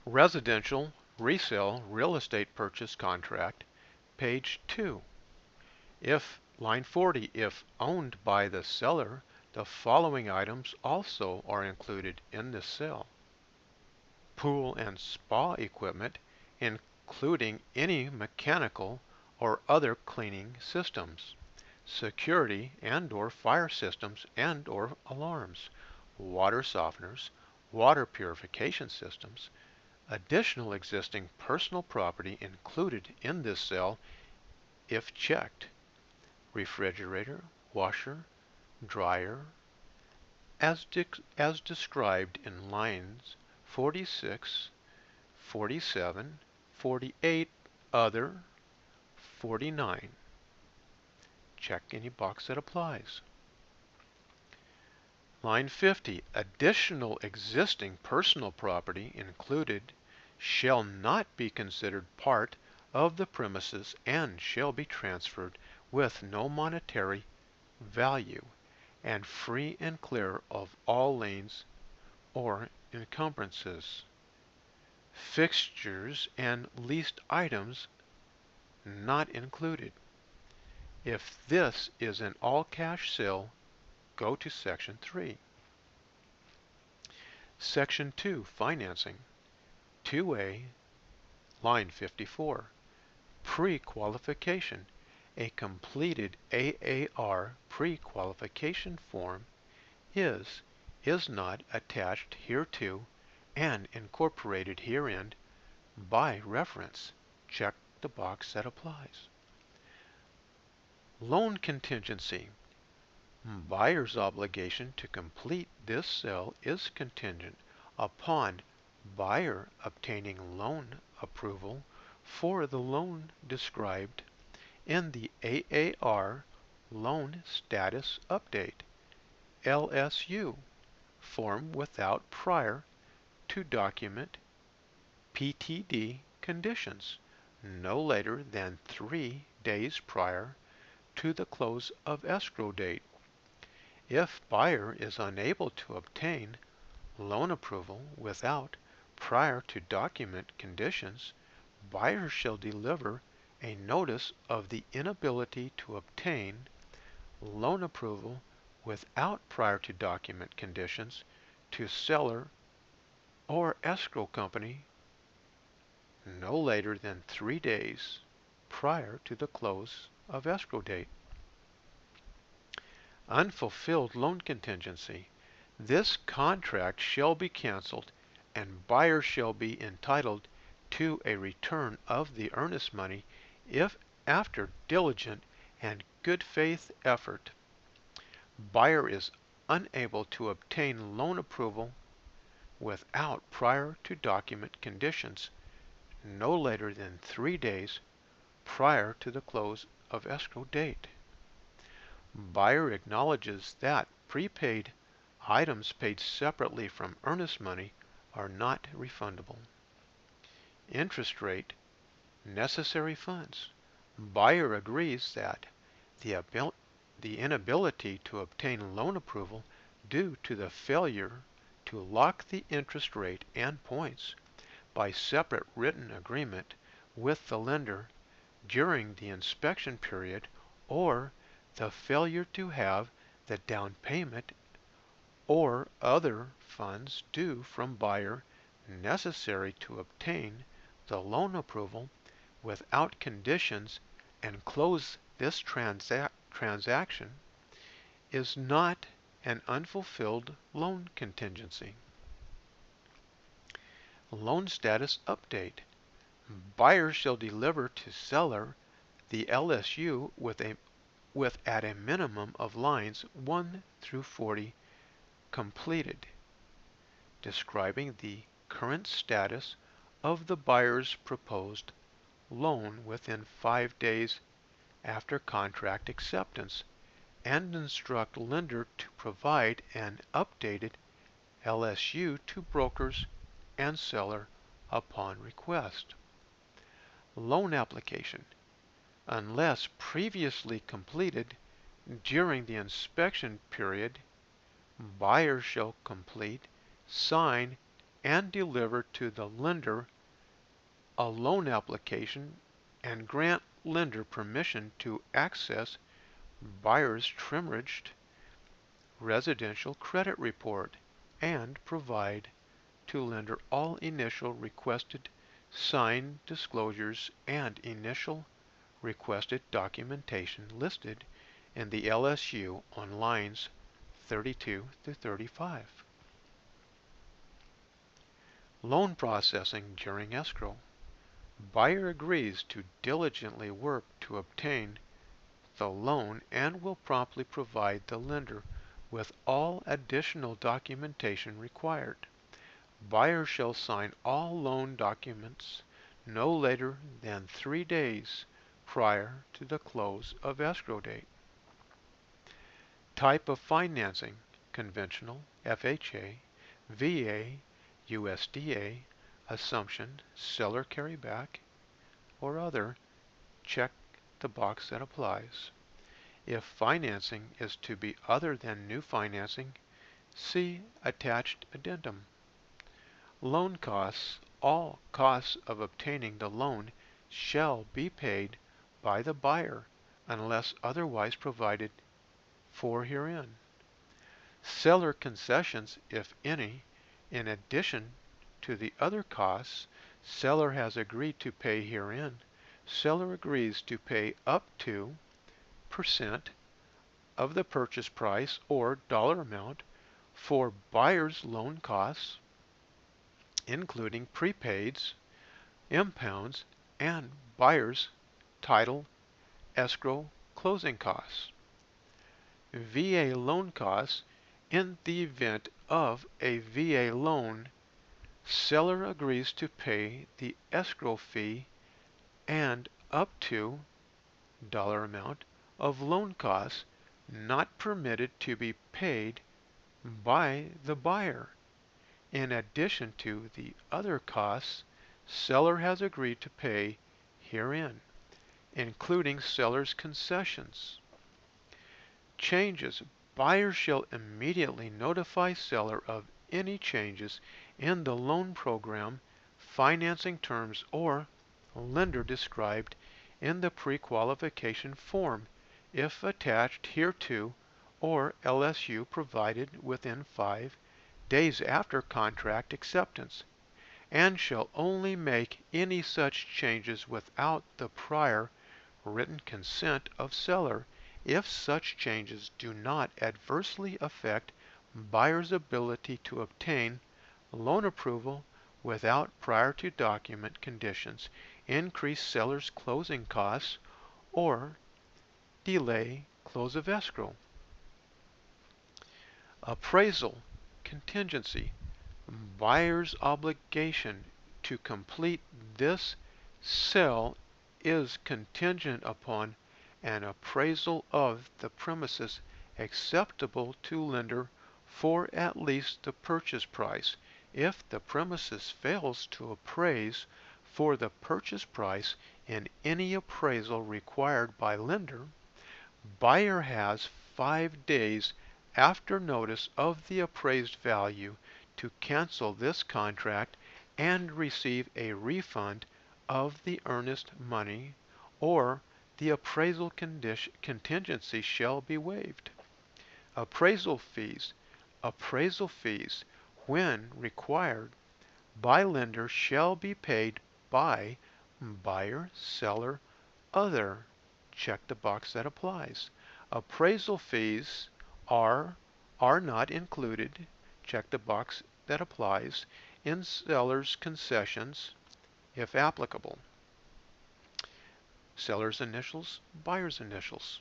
Residential Resale Real Estate Purchase Contract, page 2. If line 40, if owned by the seller, the following items also are included in this sale: pool and spa equipment, including any mechanical or other cleaning systems, security and/or fire systems and/or alarms, water softeners, water purification systems, additional existing personal property included in this sale if checked: refrigerator, washer, dryer, as described in lines 46, 47, 48, other, 49. Check any box that applies. Line 50, additional existing personal property included shall not be considered part of the premises and shall be transferred with no monetary value and free and clear of all liens or encumbrances. Fixtures and leased items not included. If this is an all-cash sale, go to Section 3. Section 2, Financing. 2A, line 54. Pre-qualification. A completed AAR pre-qualification form is not attached hereto and incorporated herein by reference. Check the box that applies. Loan contingency. Buyer's obligation to complete this sale is contingent upon buyer obtaining loan approval for the loan described in the AAR Loan Status Update LSU form without prior to document PTD conditions no later than 3 days prior to the close of escrow date. If buyer is unable to obtain loan approval without prior to document conditions, buyer shall deliver a notice of the inability to obtain loan approval without prior to document conditions to seller or escrow company no later than 3 days prior to the close of escrow date. Unfulfilled loan contingency. This contract shall be canceled and buyer shall be entitled to a return of the earnest money if after diligent and good faith effort buyer is unable to obtain loan approval without prior to document conditions no later than 3 days prior to the close of escrow date. Buyer acknowledges that prepaid items paid separately from earnest money are not refundable. Interest rate, necessary funds. Buyer agrees that the inability to obtain loan approval due to the failure to lock the interest rate and points by separate written agreement with the lender during the inspection period, or the failure to have the down payment or other funds due from buyer necessary to obtain the loan approval without conditions and close this transaction is not an unfulfilled loan contingency. Loan status update. Buyer shall deliver to seller the LSU with at a minimum of lines 1 through 40 completed, describing the current status of the buyer's proposed loan within 5 days after contract acceptance, and instruct lender to provide an updated LSU to brokers and seller upon request. Loan application. Unless previously completed during the inspection period, buyer shall complete, sign, and deliver to the lender a loan application and grant lender permission to access buyer's trimmed residential credit report and provide to lender all initial requested signed disclosures and initial requested documentation listed in the LSU on lines 32 to 35. Loan processing during escrow. Buyer agrees to diligently work to obtain the loan and will promptly provide the lender with all additional documentation required. Buyer shall sign all loan documents no later than 3 days prior to the close of escrow date. Type of financing: conventional, FHA, VA, USDA, assumption, seller carryback, or other. Check the box that applies. If financing is to be other than new financing, see attached addendum. Loan costs: all costs of obtaining the loan shall be paid by the buyer unless otherwise provided for herein. Seller concessions, if any, in addition to the other costs seller has agreed to pay herein, seller agrees to pay up to % of the purchase price or dollar amount for buyer's loan costs, including prepaids, impounds, and buyer's title, escrow, closing costs. VA loan costs: in the event of a VA loan, seller agrees to pay the escrow fee and up to dollar amount of loan costs not permitted to be paid by the buyer. In addition to the other costs seller has agreed to pay herein, including seller's concessions. Changes: buyer shall immediately notify seller of any changes in the loan program, financing terms, or lender described in the pre-qualification form, if attached hereto, or LSU provided within 5 days after contract acceptance, and shall only make any such changes without the prior written consent of seller if such changes do not adversely affect buyer's ability to obtain loan approval without prior to document conditions, increase seller's closing costs, or delay close of escrow. Appraisal contingency: buyer's obligation to complete this sale is contingent upon an appraisal of the premises acceptable to lender for at least the purchase price. If the premises fails to appraise for the purchase price in any appraisal required by lender, buyer has 5 days after notice of the appraised value to cancel this contract and receive a refund of the earnest money, or the appraisal contingency shall be waived. Appraisal fees: appraisal fees, when required by lender, shall be paid by buyer, seller, other. Check the box that applies. Appraisal fees are not included. Check the box that applies in seller's concessions, if applicable. Seller's initials, buyer's initials.